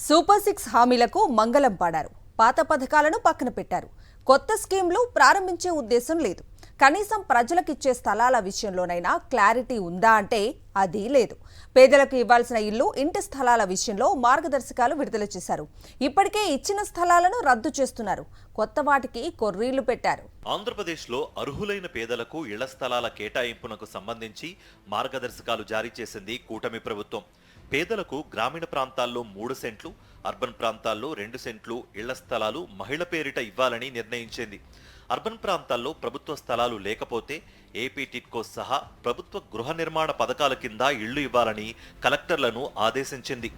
Super 6 హామీలకు మంగళం పాడారు. పాత పథకాలను పక్కన పెట్టారు. కొత్త స్కీమ్లు ప్రారంభించే ఉద్దేశం లేదు. కనీసం ప్రజలకిచ్చే స్థలాల విషయంలోనైనా క్లారిటీ ఉందా అంటే అది లేదు. పేదలకు ఇవ్వాల్సిన ఇల్లు, ఇంటి స్థలాల విషయంలో మార్గదర్శకాలు విడుదల చేశారు. ఇప్పటికే ఇచ్చిన స్థలాలను రద్దు చేస్తున్నారు. కొత్త వాటికి కొర్రీలు పెట్టారు. ఆంధ్రప్రదేశ్లో అర్హులైన పేదలకు ఇళ్ల స్థలాల కేటాయింపునకు సంబంధించి మార్గదర్శకాలు జారీ చేసింది కూటమి ప్రభుత్వం. పేదలకు గ్రామీణ ప్రాంతాల్లో 3 సెంట్లు, అర్బన్ ప్రాంతాల్లో 2 సెంట్లు ఇళ్ల స్థలాలు మహిళ పేరిట ఇవ్వాలని నిర్ణయించింది. అర్బన్ ప్రాంతాల్లో ప్రభుత్వ స్థలాలు లేకపోతే ఏపీ టిడ్కో సహా ప్రభుత్వ గృహ నిర్మాణ పథకాల కింద ఇళ్లు ఇవ్వాలని కలెక్టర్లను ఆదేశించింది.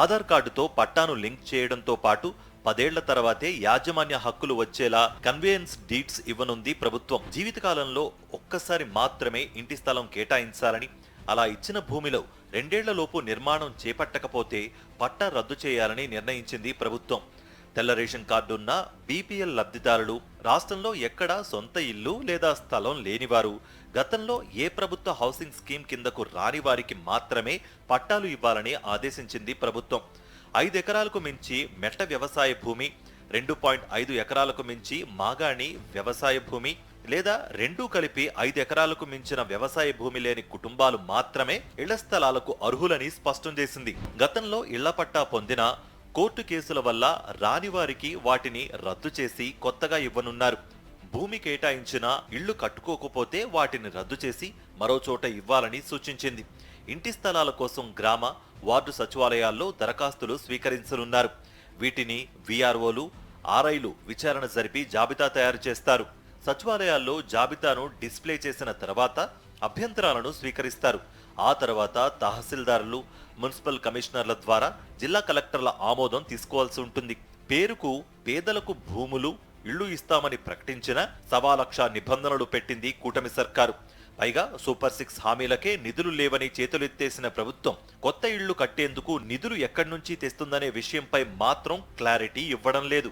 ఆధార్ కార్డుతో పట్టాను లింక్ చేయడంతో పాటు 10 ఏళ్ల తర్వాతే యాజమాన్య హక్కులు వచ్చేలా కన్వేయన్స్ డీడ్స్ ఇవ్వనుంది ప్రభుత్వం. జీవితకాలంలో ఒక్కసారి మాత్రమే ఇంటి స్థలం కేటాయించాలని, అలా ఇచ్చిన భూమిలో 2 ఏళ్లలోపు నిర్మాణం చేపట్టకపోతే పట్టా రద్దు చేయాలని నిర్ణయించింది ప్రభుత్వం. తెల్ల రేషన్ కార్డున్న బీపీఎల్ లబ్ధిదారులు, రాష్ట్రంలో ఎక్కడా సొంత ఇల్లు లేదా స్థలం లేనివారు, గతంలో ఏ ప్రభుత్వ హౌసింగ్ స్కీమ్ కిందకు రాని వారికి మాత్రమే పట్టాలు ఇవ్వాలని ఆదేశించింది ప్రభుత్వం. 5 ఎకరాలకు మించి మెట్ట వ్యవసాయ భూమి, 2.5 ఎకరాలకు మించి మాగాణి వ్యవసాయ భూమి లేదా రెండూ కలిపి 5 ఎకరాలకు మించిన వ్యవసాయ భూమి లేని కుటుంబాలు మాత్రమే ఇళ్ల స్థలాలకు అర్హులని స్పష్టం చేసింది. గతంలో ఇళ్ల పట్టా పొందిన కోర్టు కేసుల వల్ల రాని వారికి వాటిని రద్దు చేసి కొత్తగా ఇవ్వనున్నారు. భూమి కేటాయించిన ఇళ్లు కట్టుకోకపోతే వాటిని రద్దు చేసి మరో చోట ఇవ్వాలని సూచించింది. ఇంటి స్థలాల కోసం గ్రామ, వార్డు సచివాలయాల్లో దరఖాస్తులు స్వీకరించనున్నారు. వీటిని వీఆర్ఓలు, ఆర్ఐలు విచారణ జరిపి జాబితా తయారు చేస్తారు. సచివాలయాల్లో జాబితాను డిస్ప్లే చేసిన తర్వాత అభ్యంతరాలను స్వీకరిస్తారు. ఆ తర్వాత తహసీల్దారులు, మున్సిపల్ కమిషనర్ల ద్వారా జిల్లా కలెక్టర్ల ఆమోదం తీసుకోవాల్సి ఉంటుంది. పేరుకు పేదలకు భూములు, ఇళ్లు ఇస్తామని ప్రకటించిన 1,00,000 నిబంధనలు పెట్టింది కూటమి సర్కారు. పైగా సూపర్ 6 హామీలకే నిధులు లేవని చేతులెత్తేసిన ప్రభుత్వం కొత్త ఇళ్లు కట్టేందుకు నిధులు ఎక్కడి నుంచి తెస్తుందనే విషయంపై మాత్రం క్లారిటీ ఇవ్వడం లేదు.